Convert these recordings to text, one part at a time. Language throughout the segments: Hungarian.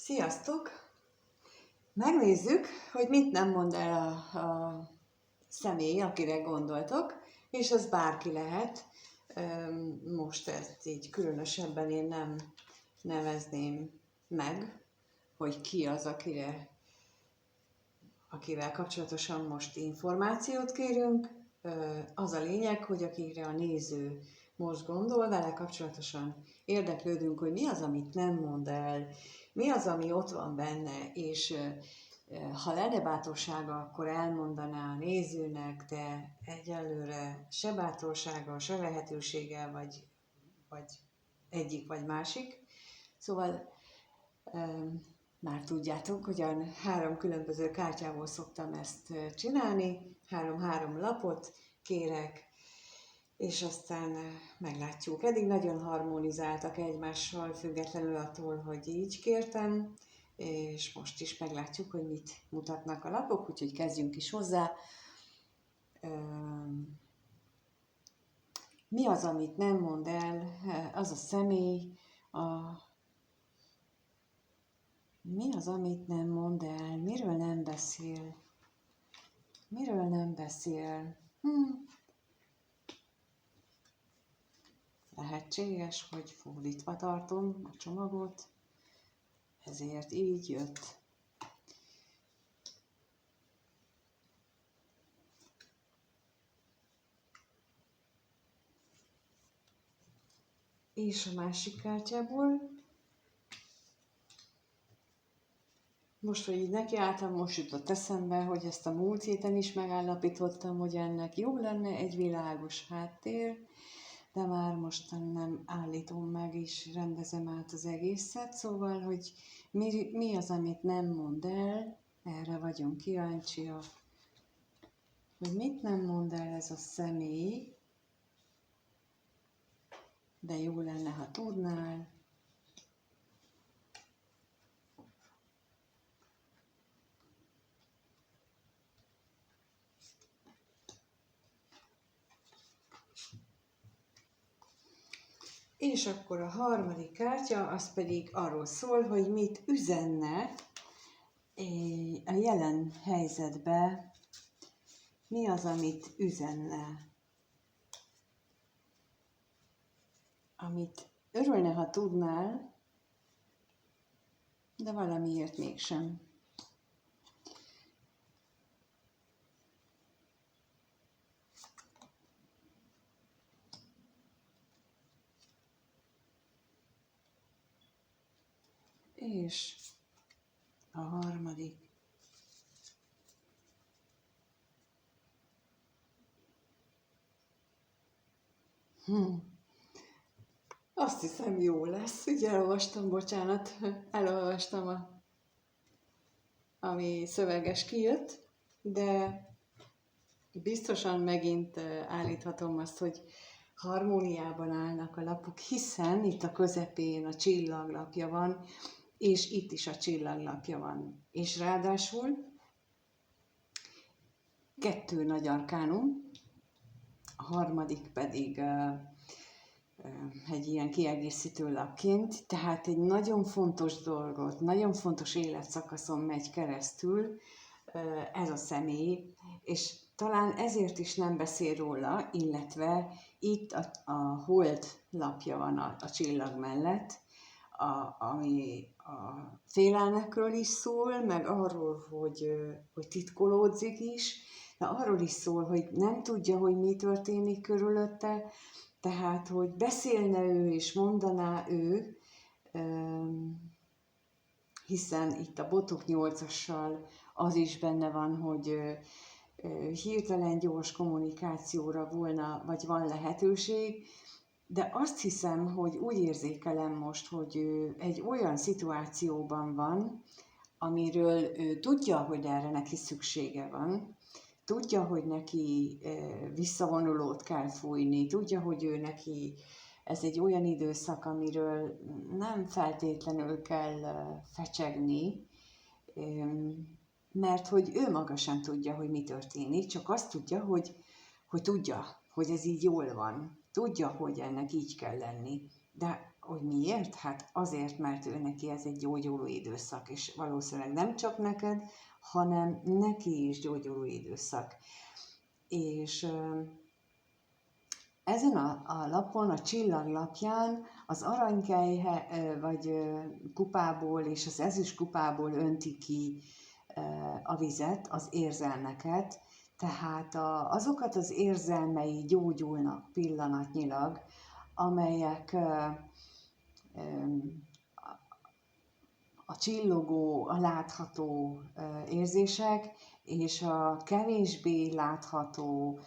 Sziasztok! Megnézzük, hogy mit nem mond el a személy, akire gondoltok, és az bárki lehet. Most ezt így különösebben én nem nevezném meg, hogy ki az, akivel kapcsolatosan most információt kérünk. Az a lényeg, hogy akire a néző most gondol, vele kapcsolatosan érdeklődünk, hogy mi az, amit nem mond el, mi az, ami ott van benne, és ha lenne bátorsága, akkor elmondaná a nézőnek, de egyelőre se bátorsága, se lehetősége, vagy egyik, vagy másik. Szóval már tudjátok, hogy a 3 különböző kártyából szoktam ezt csinálni, 3 lapot kérek, és aztán meglátjuk. Eddig nagyon harmonizáltak egymással, függetlenül attól, hogy így kértem, és most is meglátjuk, hogy mit mutatnak a lapok, úgyhogy kezdjünk is hozzá. Mi az, amit nem mond el az a személy, mi az, amit nem mond el, miről nem beszél, miről nem beszél. Lehetséges, hogy fordítva tartom a csomagot, ezért így jött. És a másik kártyából, most, hogy így nekiálltam, most jutott eszembe, hogy ezt a múlt héten is megállapítottam, hogy ennek jó lenne egy világos háttér, de már mostan nem állítom meg és rendezem át az egészet, szóval, hogy mi az, amit nem mond el, erre vagyunk kíváncsiak, hogy mit nem mond el ez a személy, de jó lenne, ha tudnál. És akkor a harmadik kártya, az pedig arról szól, hogy mit üzenne a jelen helyzetbe, mi az, amit üzenne, amit örülne, ha tudnál, de valamiért mégsem. És a harmadik. Azt hiszem, jó lesz. Ugye elolvastam, ami szöveges kijött, de biztosan megint állíthatom azt, hogy harmóniában állnak a lapok, hiszen itt a közepén a csillaglapja van, és itt is a csillaglapja van. És ráadásul 2 nagy arkánum, a harmadik pedig egy ilyen kiegészítő lapként, tehát egy nagyon fontos dolgot, nagyon fontos életszakaszon megy keresztül ez a személy, és talán ezért is nem beszél róla, illetve itt a hold lapja van a csillag mellett, ami a félelmekről is szól, meg arról, hogy titkolódzik is, de arról is szól, hogy nem tudja, hogy mi történik körülötte, tehát, hogy beszélne ő és mondaná ő, hiszen itt a botok 8-assal az is benne van, hogy hirtelen gyors kommunikációra volna, vagy van lehetőség, de azt hiszem, hogy úgy érzékelem most, hogy ő egy olyan szituációban van, amiről ő tudja, hogy erre neki szüksége van, tudja, hogy neki visszavonulót kell fújni, tudja, hogy ő neki ez egy olyan időszak, amiről nem feltétlenül kell fecsegni, mert hogy ő maga sem tudja, hogy mi történik, csak azt tudja, hogy tudja, hogy ez így jól van. Tudja, hogy ennek így kell lenni. De Hogy miért? Hát azért, mert ő neki ez egy gyógyuló időszak, és valószínűleg nem csak neked, hanem neki is gyógyuló időszak. És ezen a lapon, a csillaglapján az aranykelyhe vagy kupából és az ezüst kupából önti ki a vizet, az érzelmeket, tehát azokat az érzelmei gyógyulnak pillanatnyilag, amelyek a csillogó, a látható érzések, és a kevésbé látható,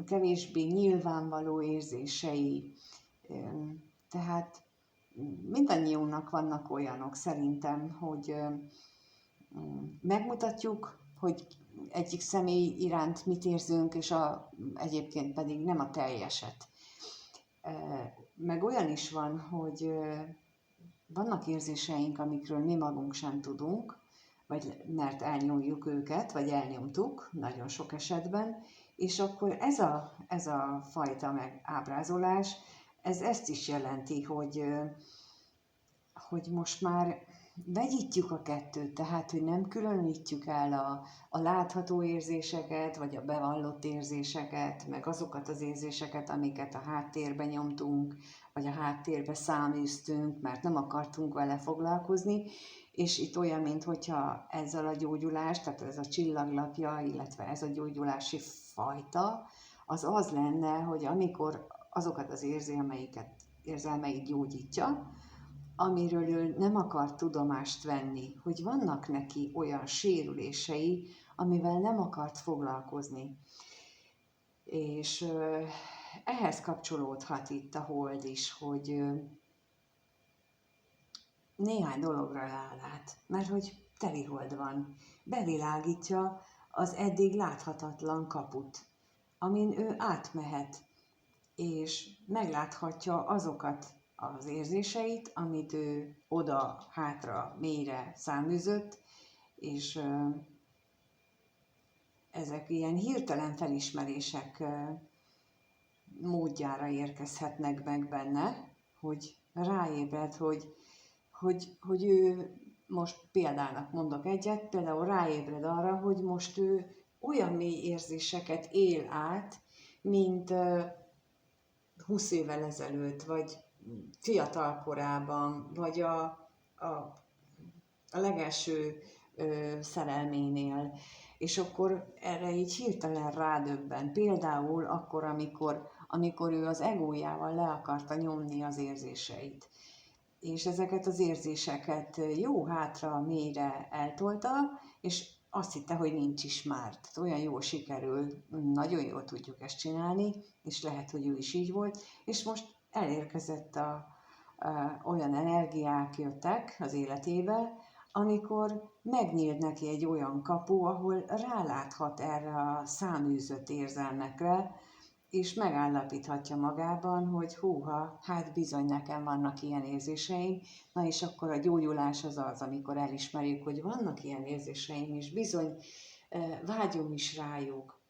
kevésbé nyilvánvaló érzései. Tehát mindannyiunknak vannak olyanok szerintem, hogy megmutatjuk, hogy egyik személy iránt mit érzünk, és egyébként pedig nem a teljeset. Meg olyan is van, hogy vannak érzéseink, amikről mi magunk sem tudunk, vagy mert elnyomjuk őket, vagy elnyomtuk nagyon sok esetben, és akkor ez a fajta ábrázolás, ez ezt is jelenti, hogy most már vegyítjük a kettőt, tehát hogy nem különítjük el a látható érzéseket, vagy a bevallott érzéseket, meg azokat az érzéseket, amiket a háttérbe nyomtunk, vagy a háttérbe száműztünk, mert nem akartunk vele foglalkozni, és itt olyan, mintha ezzel a gyógyulás, tehát ez a csillaglapja, illetve ez a gyógyulási fajta, az lenne, hogy amikor azokat az érzelmeit gyógyítja, amiről ő nem akar tudomást venni, hogy vannak neki olyan sérülései, amivel nem akart foglalkozni. És ehhez kapcsolódhat itt a hold is, hogy néhány dologra rálát, mert hogy telihold van, bevilágítja az eddig láthatatlan kaput, amin ő átmehet, és megláthatja azokat az érzéseit, amit ő oda, hátra, mélyre száműzött, és ezek ilyen hirtelen felismerések módjára érkezhetnek meg benne, hogy ráébred, hogy ő, most példának mondok egyet, például ráébred arra, hogy most ő olyan mély érzéseket él át, mint 20 évvel ezelőtt, vagy fiatal korában, vagy a legelső szerelménél, és akkor erre így hirtelen rádöbben. Például akkor, amikor ő az egójával le akarta nyomni az érzéseit. És ezeket az érzéseket jó hátra, mélyre eltolta, és azt hitte, hogy nincs is már. Tehát olyan jól sikerül, nagyon jól tudjuk ezt csinálni, és lehet, hogy ő is így volt, és most elérkezett olyan energiák jöttek az életébe, amikor megnyílt neki egy olyan kapu, ahol ráláthat erre a száműzött érzelmekre, és megállapíthatja magában, hogy húha, hát bizony nekem vannak ilyen érzéseim, na és akkor a gyógyulás az az, amikor elismerjük, hogy vannak ilyen érzéseim, és bizony vágyom is rájuk,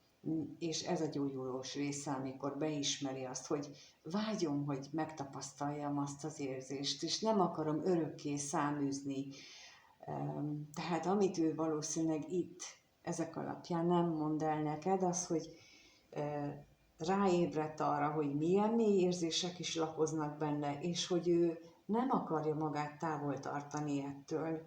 és ez a gyógyulós része, amikor beismeri azt, hogy vágyom, hogy megtapasztaljam azt az érzést, és nem akarom örökké száműzni. Tehát amit ő valószínűleg itt ezek alapján nem mond el neked, az, hogy ráébredt arra, hogy milyen mély érzések is lakoznak benne, és hogy ő nem akarja magát távol tartani ettől.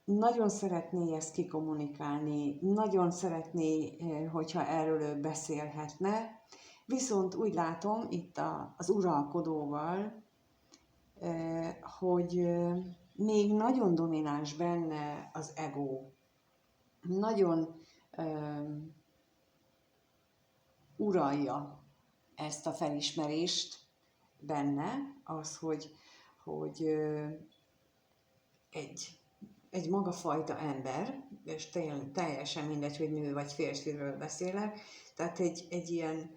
Nagyon szeretné ezt kikommunikálni, nagyon szeretné, hogyha erről ő beszélhetne, viszont úgy látom itt az uralkodóval, hogy még nagyon domináns benne az ego. Nagyon uralja ezt a felismerést benne, az, hogy egy magafajta ember, és teljesen mindegy, hogy nő vagy férfiről beszélek, tehát egy ilyen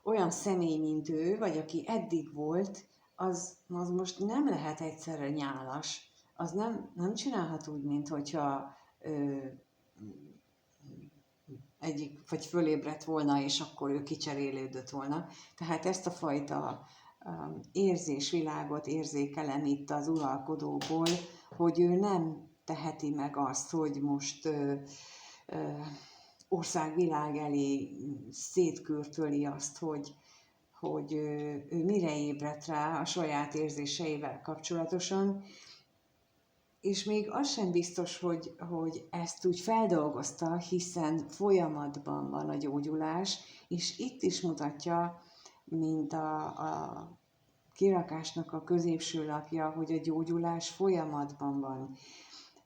olyan személy, mint ő, vagy aki eddig volt, az most nem lehet egyszerre nyálas. Az nem csinálhat úgy, mint hogyha egyik, vagy fölébredt volna, és akkor ő kicserélődött volna. Tehát ezt a fajta érzésvilágot érzékelem itt az uralkodóból, hogy ő nem teheti meg azt, hogy most országvilág elé szétkürtöli azt, hogy ő mire ébredt rá a saját érzéseivel kapcsolatosan, és még az sem biztos, hogy ezt úgy feldolgozta, hiszen folyamatban van a gyógyulás, és itt is mutatja, mint a kirakásnak a középső lapja, hogy a gyógyulás folyamatban van.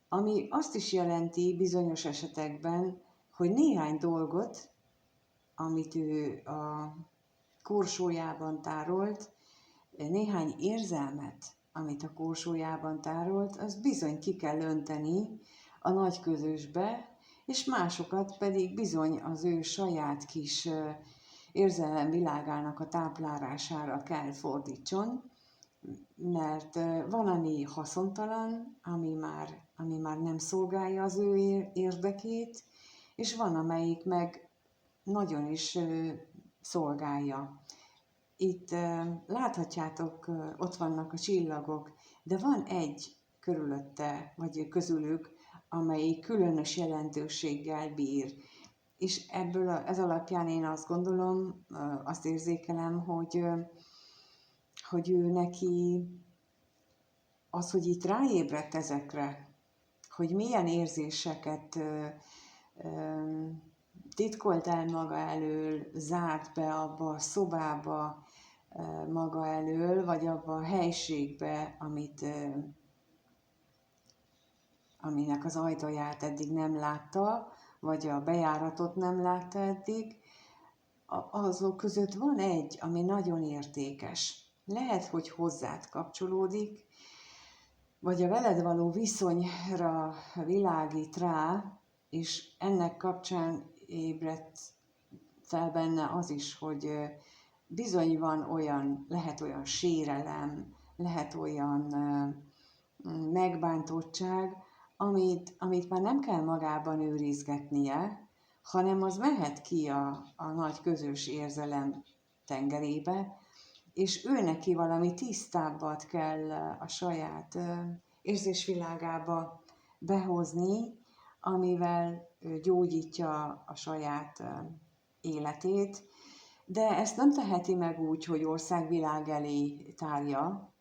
Ami azt is jelenti bizonyos esetekben, hogy néhány dolgot, amit ő a korsójában tárolt, néhány érzelmet, amit a korsójában tárolt, az bizony ki kell önteni a nagy közösbe, és másokat pedig bizony az ő saját kis érzelemvilágának a táplálására kell fordítson, mert van, ami haszontalan, ami már nem szolgálja az ő érdekét, és van, amelyik meg nagyon is szolgálja. Itt láthatjátok, ott vannak a csillagok, de van egy körülötte, vagy közülük, amelyik különös jelentőséggel bír. És ez alapján én azt gondolom, azt érzékelem, hogy ő neki az, hogy itt ráébredt ezekre, hogy milyen érzéseket titkolt el maga elől, zárt be abba a szobába maga elől, vagy abba a helységbe, aminek az ajtaját eddig nem látta, vagy a bejáratot nem látta eddig, azok között van egy, ami nagyon értékes. Lehet, hogy hozzád kapcsolódik, vagy a veled való viszonyra világít rá, és ennek kapcsán ébredt fel benne az is, hogy bizony van lehet olyan sérelem, lehet olyan megbántottság, amit már nem kell magában őrizgetnie, hanem az mehet ki a nagy közös érzelem tengerébe, és ő neki valami tisztábbat kell a saját érzésvilágába behozni, amivel gyógyítja a saját életét, de ezt nem teheti meg úgy, hogy országvilág elé tárja,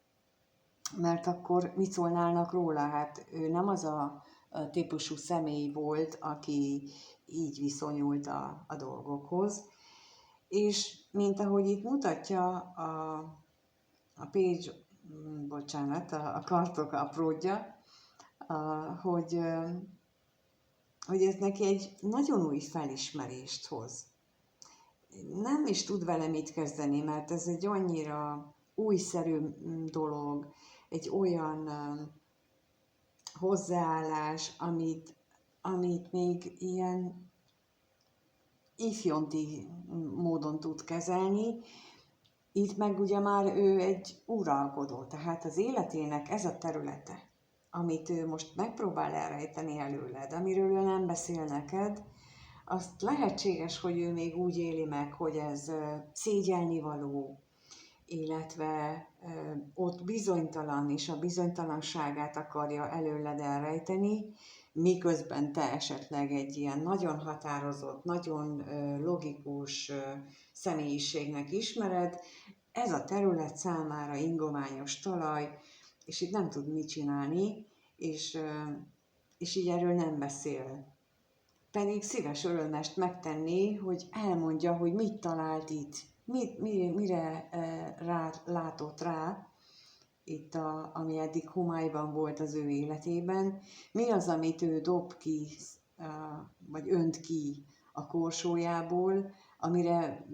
mert akkor mit szólnának róla? Hát ő nem az a típusú személy volt, aki így viszonyult a dolgokhoz. És mint ahogy itt mutatja a page, bocsánat, a kartok apródja, hogy ez neki egy nagyon új felismerést hoz. Nem is tud vele mit kezdeni, mert ez egy annyira újszerű dolog, egy olyan hozzáállás, amit még ilyen ifjonti módon tud kezelni. Itt meg ugye már ő egy uralkodó, tehát az életének ez a területe, amit ő most megpróbál elrejteni előled, amiről ő nem beszél neked, azt lehetséges, hogy ő még úgy éli meg, hogy ez szégyelnivaló, illetve ott bizonytalan, és a bizonytalanságát akarja előled elrejteni, miközben te esetleg egy ilyen nagyon határozott, nagyon logikus személyiségnek ismered, ez a terület számára ingoványos talaj, és itt nem tud mit csinálni, és így erről nem beszél. Pedig szíves örömest megtenni, hogy elmondja, hogy mit talált itt, mire látott rá, itt ami eddig homályban volt az ő életében, mi az, amit ő dob ki, vagy önt ki a korsójából, amire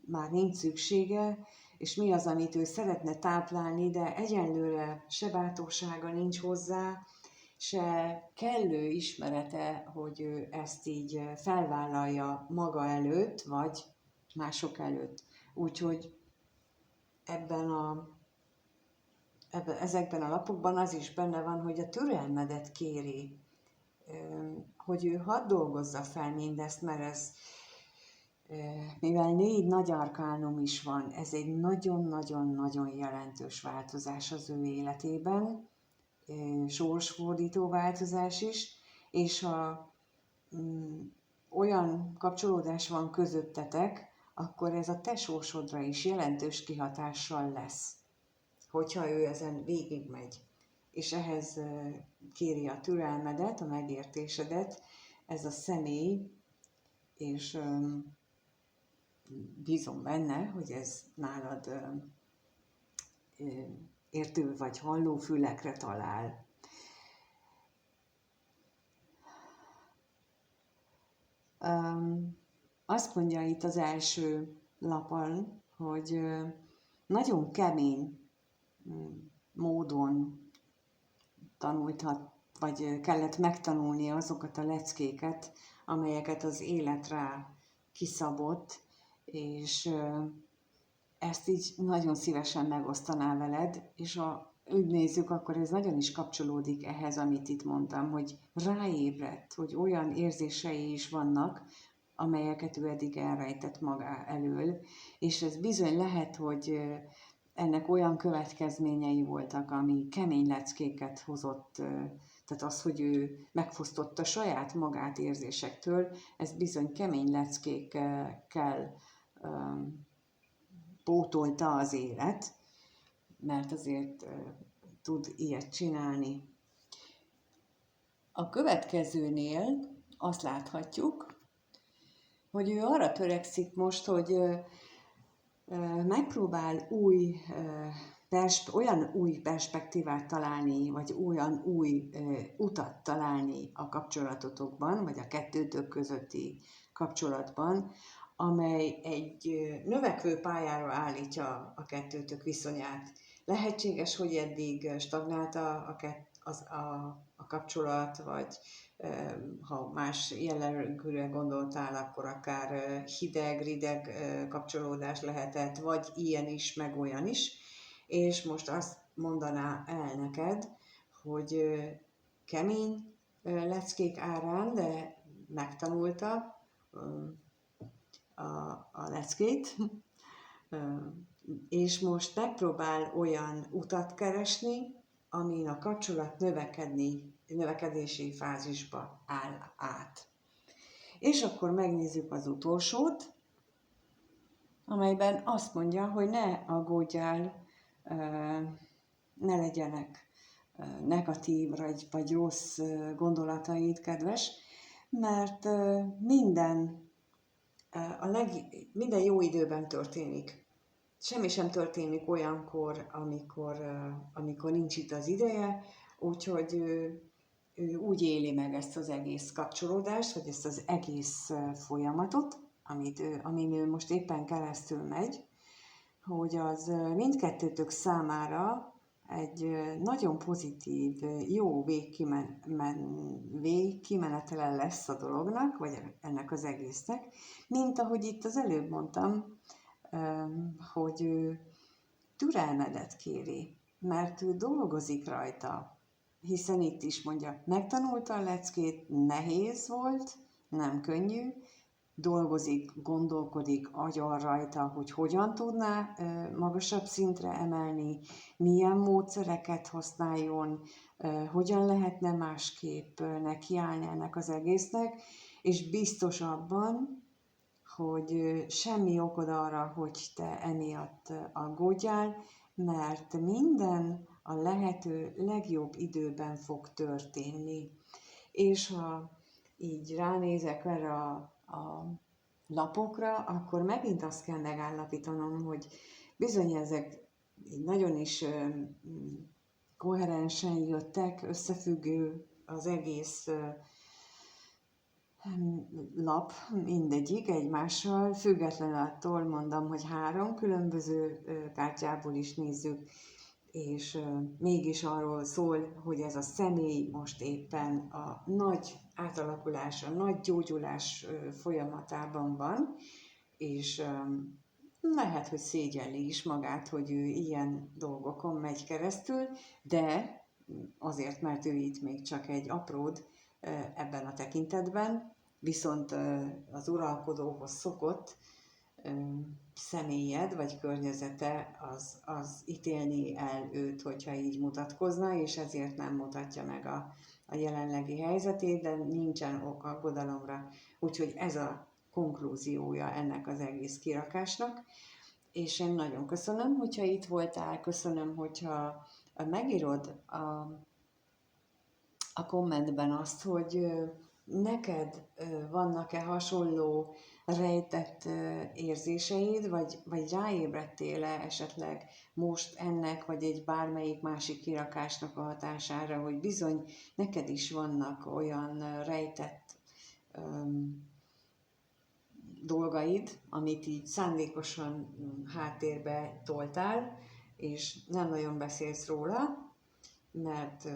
már nincs szüksége, és mi az, amit ő szeretne táplálni, de egyelőre se bátorsága nincs hozzá, se kellő ismerete, hogy ő ezt így felvállalja maga előtt, vagy mások előtt. Úgyhogy ezekben a lapokban az is benne van, hogy a türelmedet kéri, hogy ő hadd dolgozza fel mindezt, mert Mivel 4 nagy arkánum is van, ez egy nagyon-nagyon-nagyon jelentős változás az ő életében, sorsfordító változás is, és ha olyan kapcsolódás van közöttetek, akkor ez a te sorsodra is jelentős kihatással lesz, hogyha ő ezen végigmegy. És ehhez kéri a türelmedet, a megértésedet ez a személy, és bízom benne, hogy ez nálad értő vagy halló fülekre talál. Azt mondja itt az első lapon, hogy nagyon kemény módon tanulhat, vagy kellett megtanulni azokat a leckéket, amelyeket az élet rá kiszabott, és ezt így nagyon szívesen megosztaná veled, és ha úgy nézzük, akkor ez nagyon is kapcsolódik ehhez, amit itt mondtam, hogy ráébredt, hogy olyan érzései is vannak, amelyeket ő eddig elrejtett maga elől, és ez bizony lehet, hogy ennek olyan következményei voltak, ami kemény leckéket hozott, tehát az, hogy ő megfosztotta saját magát érzésektől, ez bizony kemény leckékkel pótolta az élet, mert azért tud ilyet csinálni. A következőnél azt láthatjuk, hogy ő arra törekszik most, hogy megpróbál olyan új perspektívát találni, vagy olyan új utat találni a kapcsolatotokban, vagy a kettőtök közötti kapcsolatban, amely egy növekvő pályára állítja a kettőtök viszonyát. Lehetséges, hogy eddig stagnált a kapcsolat, vagy ha más jellegűre gondoltál, akkor akár hideg-rideg kapcsolódás lehetett, vagy ilyen is, meg olyan is. És most azt mondaná el neked, hogy kemény leckék árán, de megtanulta a leckét, és most megpróbál olyan utat keresni, amin a kapcsolat növekedési fázisba áll át. És akkor megnézzük az utolsót, amelyben azt mondja, hogy ne aggódjál, ne legyenek negatív vagy rossz gondolataid, kedves, mert minden jó időben történik. Semmi sem történik olyankor, amikor nincs itt az ideje, úgyhogy ő úgy éli meg ezt az egész kapcsolódást, vagy ezt az egész folyamatot, amin ő most éppen keresztül megy, hogy az mindkettőtök számára egy nagyon pozitív, jó végkimenetele lesz a dolognak, vagy ennek az egésznek, mint ahogy itt az előbb mondtam, hogy ő türelmedet kéri, mert ő dolgozik rajta, hiszen itt is mondja, megtanulta a leckét, nehéz volt, nem könnyű, dolgozik, gondolkodik, agyal rajta, hogy hogyan tudná magasabb szintre emelni, milyen módszereket használjon, hogyan lehetne másképp nekiállni ennek az egésznek, és biztos abban, hogy semmi okod arra, hogy te emiatt aggódjál, mert minden a lehető legjobb időben fog történni. És ha így ránézek erre a lapokra, akkor megint azt kell megállapítanom, hogy bizony ezek nagyon is koherensen jöttek, összefüggő az egész lap, mindegyik egymással, függetlenül attól mondom, hogy 3 különböző kártyából is nézzük, és mégis arról szól, hogy ez a személy most éppen a nagy átalakulás, a nagy gyógyulás folyamatában van, és lehet, hogy szégyelli is magát, hogy ő ilyen dolgokon megy keresztül, de azért, mert ő itt még csak egy apród ebben a tekintetben, viszont az uralkodóhoz szokott személyed vagy környezete az ítélni el őt, hogyha így mutatkozna, és ezért nem mutatja meg a jelenlegi helyzetét, de nincsen ok aggodalomra. Úgyhogy ez a konklúziója ennek az egész kirakásnak. És én nagyon köszönöm, hogyha itt voltál, köszönöm, hogyha megírod a kommentben azt, hogy neked vannak-e hasonló rejtett érzéseid, vagy ráébredtél-e esetleg most ennek, vagy egy bármelyik másik kirakásnak a hatására, hogy bizony neked is vannak olyan rejtett dolgaid, amit így szándékosan háttérbe toltál, és nem nagyon beszélsz róla, mert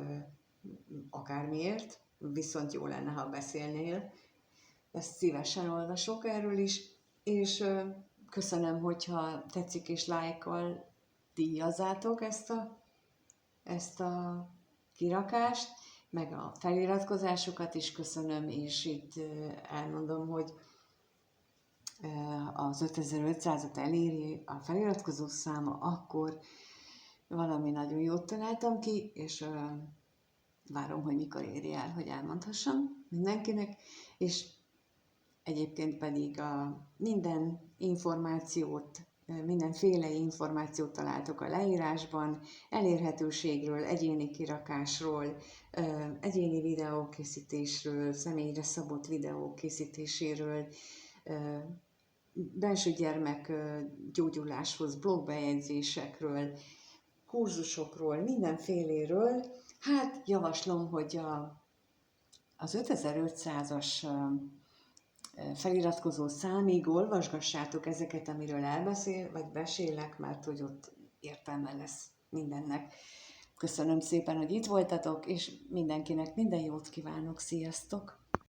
akármiért, viszont jó lenne, ha beszélnél. Ezt szívesen olvasok erről is, és köszönöm, hogyha tetszik és lájkkal díjazzátok ezt a kirakást, meg a feliratkozásokat is köszönöm, és itt elmondom, hogy az 5500-at eléri a feliratkozó száma, akkor valami nagyon jót találtam ki, és várom, hogy mikor éri el, hogy elmondhassam mindenkinek, és egyébként pedig minden információt, mindenféle információt találtok a leírásban, elérhetőségről, egyéni kirakásról, egyéni videókészítésről, személyre szabott videókészítéséről, belső gyermek gyógyuláshoz, blogbejegyzésekről, kurzusokról, mindenféléről. Hát javaslom, hogy az 5500-as feliratkozó számig olvasgassátok ezeket, amiről elbeszél, vagy besélek, mert hogy ott értelme lesz mindennek. Köszönöm szépen, hogy itt voltatok, és mindenkinek minden jót kívánok, sziasztok!